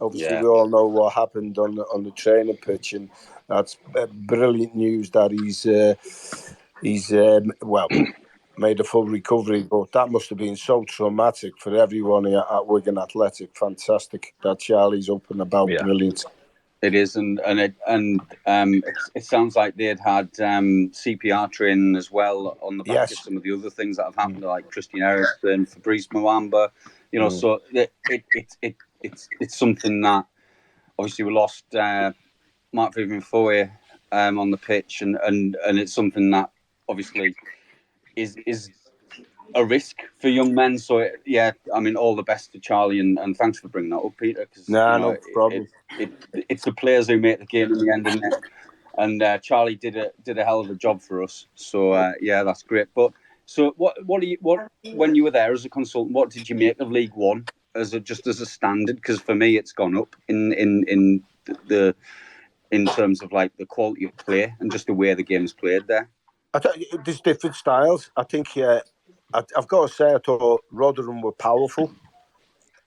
Obviously, we all know what happened on the training pitch, and that's brilliant news that he's made a full recovery. But that must have been so traumatic for everyone at Wigan Athletic. Fantastic that Charlie's up and about. Yeah. Brilliant. It is, and it sounds like they'd had CPR training as well on the back of some of the other things that have happened, like Christian Eriksen, Fabrice Muamba. So it's something that obviously we lost Mark Vivian Foy on the pitch, and it's something that obviously is a risk for young men. So I mean, all the best to Charlie, and thanks for bringing that up, Peter. Because no problem. It's the players who make the game in the end, isn't it? And Charlie did a hell of a job for us. So that's great. But so what when you were there as a consultant, what did you make of League One as a standard? Because for me, it's gone up in terms of like the quality of play and just the way the game's played there. There's different styles. I think I've got to say I thought Rotherham were powerful.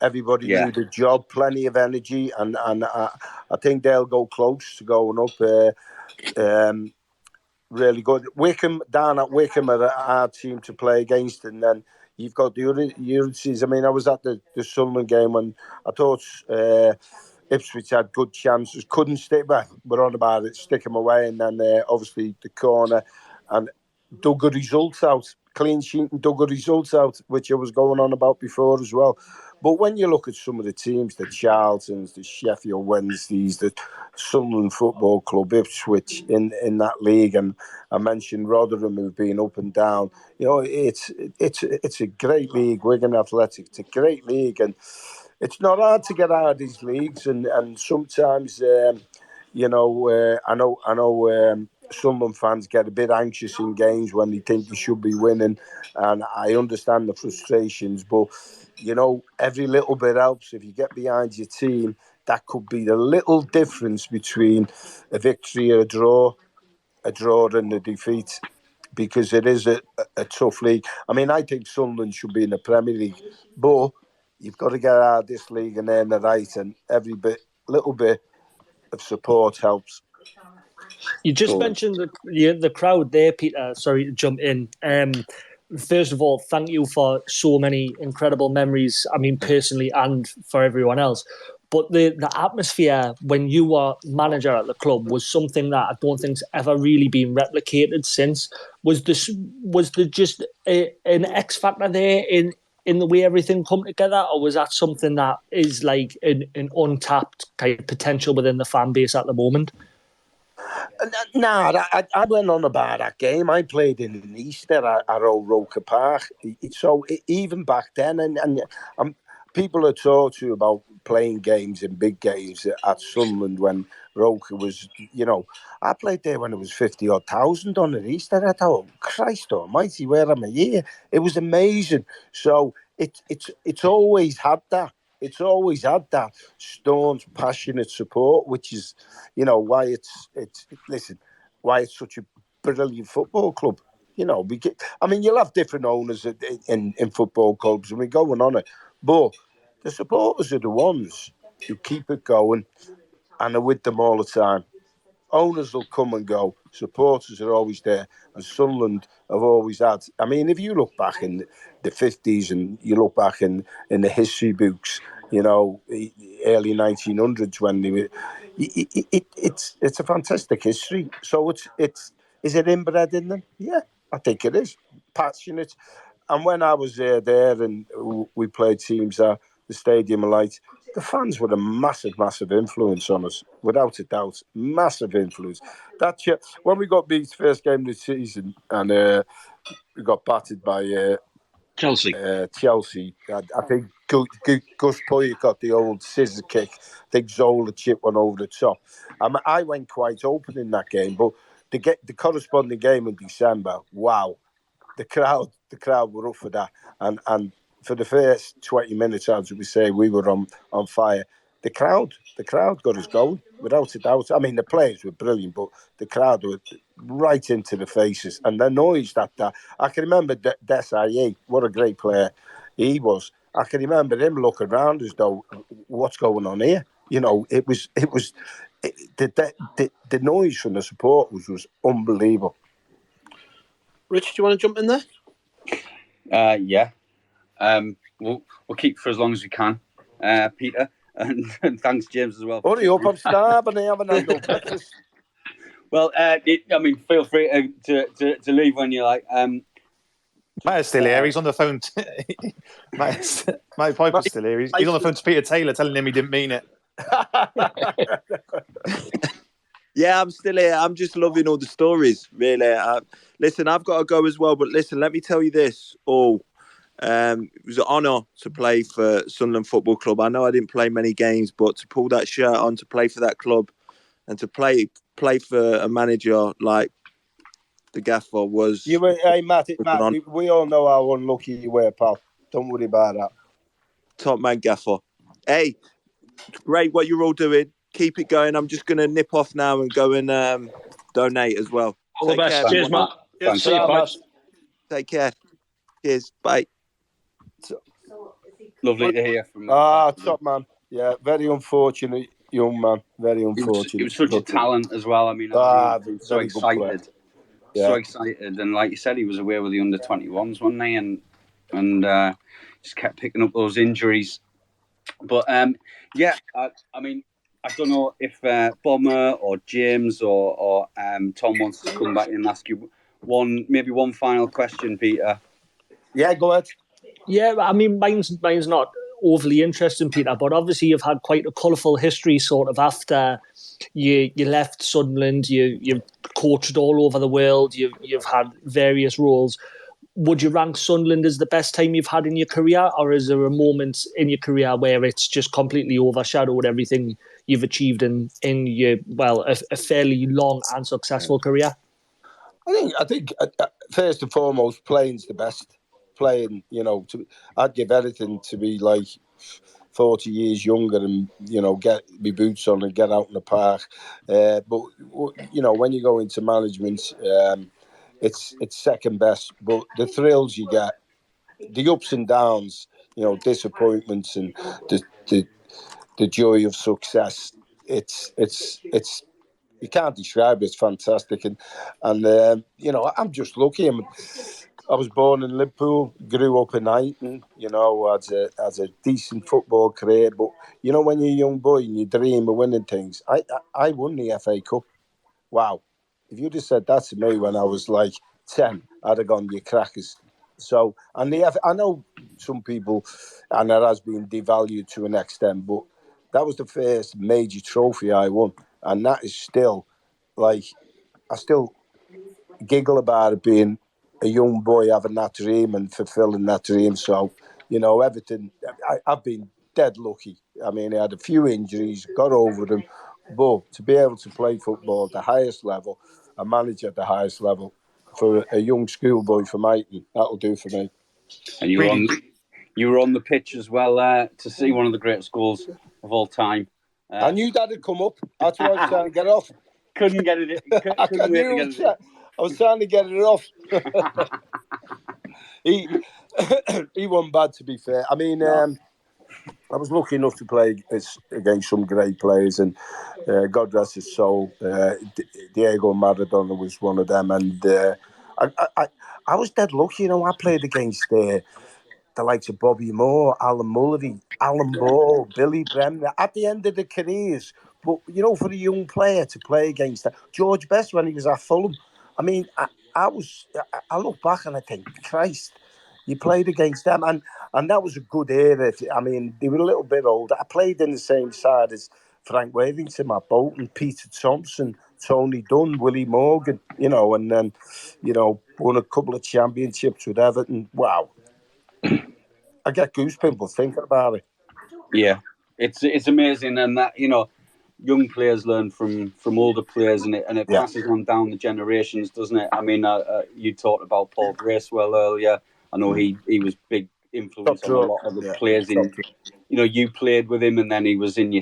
Everybody knew the job, plenty of energy, and I think they'll go close to going up. Really good. Wickham, down at Wickham, are a hard team to play against, and then you've got the Urices. I mean, I was at the Sunderland game when I thought Ipswich had good chances, couldn't stick back. We're on about it, stick them away, and then obviously the corner and dug a result out. Clean sheet and dug a result out, which I was going on about before as well. But when you look at some of the teams, the Charltons, the Sheffield Wednesdays, the Sunderland Football Club, Ipswich in that league, and I mentioned Rotherham who've been up and down. It's a great league. Wigan Athletic, it's a great league, and it's not hard to get out of these leagues. And sometimes, I know. Sunderland fans get a bit anxious in games when they think they should be winning, and I understand the frustrations, but every little bit helps. If you get behind your team, that could be the little difference between a victory or a draw and a defeat, because it is a tough league. I mean, I think Sunderland should be in the Premier League, but you've got to get out of this league and earn the right, and every little bit of support helps. You just mentioned the crowd there, Peter. Sorry to jump in. First of all, thank you for so many incredible memories. I mean, personally and for everyone else. But the atmosphere when you were manager at the club was something that I don't think's ever really been replicated since. Was there just an X factor there in the way everything come together, or was that something that is like an untapped kind of potential within the fan base at the moment? Nah, I went on about that game. I played in Easter at old ROKER Park. So even back then, and people are talk to you about playing games and big games at Sunderland when ROKER was, I played there when it was 50-odd thousand on an Easter. I thought, Christ almighty, where am I here? It was amazing. So it's always had that. It's always had that staunch, passionate support, which is, why it's such a brilliant football club. You'll have different owners in football clubs, and we're going on it, but the supporters are the ones who keep it going and are with them all the time. Owners will come and go. Supporters are always there. And Sunderland have always had. I mean, if you look back in the 50s and you look back in the history books, early 1900s when they were... It's a fantastic history. So is it inbred in them? Yeah, I think it is. Passionate. And when I was there and we played teams at the Stadium of Light, the fans were a massive, massive influence on us, without a doubt. Massive influence. When we got beat first game of the season and we got battered by Chelsea. Chelsea. I think Gus Poyet got the old scissor kick. I think Zola chipped one over the top. I went quite open in that game, but the corresponding game in December, wow, the crowd were up for that, and for the first 20 minutes, as we say, we were on fire. The crowd got us going without a doubt. I mean, the players were brilliant, but the crowd were right into the faces, and the noise that I can remember. Desai, what a great player he was. I can remember him looking around as though, what's going on here? You know, it was the noise from the supporters was unbelievable. Rich, do you want to jump in there? Yeah. We'll keep for as long as we can, Peter, and thanks, James, as well. Hurry up, I'm starving. I haven't had no breakfast. Well, I mean, feel free to leave when you're like. Matt's still here. He's on the phone. Matty Piper's still here. He's on the phone to Peter Taylor, telling him he didn't mean it. Yeah, I'm still here. I'm just loving all the stories, really. Listen, I've got to go as well, but listen, let me tell you this. It was an honour to play for Sunderland Football Club. I know I didn't play many games, but to pull that shirt on, to play for that club, and to play for a manager like the Gaffer was. Hey, Matt, we all know how unlucky you were, pal. Don't worry about that. Top man, Gaffer. Hey, great what you're all doing. Keep it going. I'm just going to nip off now and go and donate as well. All the best. Cheers, Matt. See you, Pipes. Take care. Cheers. Bye. Lovely to hear from. Top man. Yeah, very unfortunate young man. Very unfortunate. He was such a talent as well. I mean, I'm so excited. Yeah. So excited, and like you said, he was away with the under-21s, wasn't he? And just kept picking up those injuries. But yeah, I mean, I don't know if Bomber or James or Tom wants to come back and ask you one final question, Peter. Yeah, go ahead. Yeah, I mean, mine's not overly interesting, Peter, but obviously you've had quite a colourful history sort of after you left Sunderland. You've coached all over the world. You've had various roles. Would you rank Sunderland as the best time you've had in your career, or is there a moment in your career where it's just completely overshadowed everything you've achieved in your, a fairly long and successful career? I think first and foremost, playing's the best. Playing, I'd give anything to be like 40 years younger and, get my boots on and get out in the park. But, when you go into management, it's second best. But the thrills you get, the ups and downs, disappointments and the joy of success, it's you can't describe it. It's fantastic. And I'm just lucky. I was born in Liverpool, grew up in Eighton, as a decent football career. But, when you're a young boy and you dream of winning things, I won the FA Cup. Wow. If you'd have said that to me when I was like 10, I'd have gone, you crackers. So, and I know some people, and it has been devalued to an extent, but that was the first major trophy I won. And that is still, I still giggle about it being a young boy having that dream and fulfilling that dream. So, Everton, I've been dead lucky. I mean, I had a few injuries, got over them, but to be able to play football at the highest level, and manage at the highest level for a young schoolboy from Eighton, that'll do for me. And you were on the pitch as well to see one of the greatest goals of all time. I knew that'd come up. That's why I was trying to get off. Couldn't get it. I was trying to get it off. He wasn't bad, to be fair. I mean, I was lucky enough to play against some great players, and God rest his soul, Diego Maradona was one of them. And I was dead lucky, I played against the likes of Bobby Moore, Alan Mullery, Alan Ball, Billy Bremner at the end of their careers. But, for a young player to play against that, George Best when he was at Fulham, I mean, I look back and I think, Christ, you played against them. And that was a good era. I mean, they were a little bit older. I played in the same side as Frank Worthington, Matt Bolton, Peter Thompson, Tony Dunn, Willie Morgan, and then, won a couple of championships with Everton. Wow. I get goosebumps thinking about it. Yeah, it's amazing, and that young players learn from older players, and it passes on down the generations, doesn't it? I mean, you talked about Paul Bracewell earlier. I know he was big influence on a lot of the players in. You played with him, and then he was in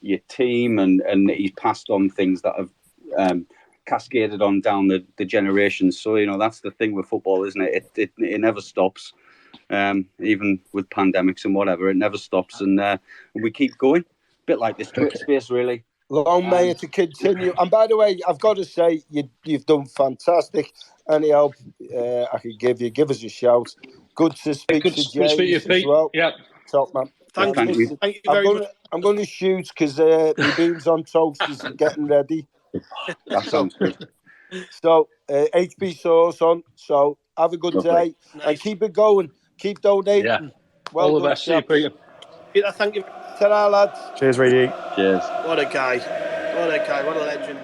your team, and he's passed on things that have cascaded on down the generations. So that's the thing with football, isn't it? It never stops. Even with pandemics and whatever, it never stops, and we keep going. A bit like this Twitter space, really. Long may it continue. And by the way, I've got to say, you've done fantastic. Anyhow, I could give us a shout. Good to speak to James as well. Yeah, top man. Thank you very much. I'm going to shoot because my beans on toast is getting ready. That sounds good. So HP sauce on. So have a good day and keep it going. Keep donating. Yeah. Well all the done, best. See you, Peter. Peter, thank you. Ta-ra, lads. Cheers, Reidy. Cheers. What a guy. What a guy. What a legend.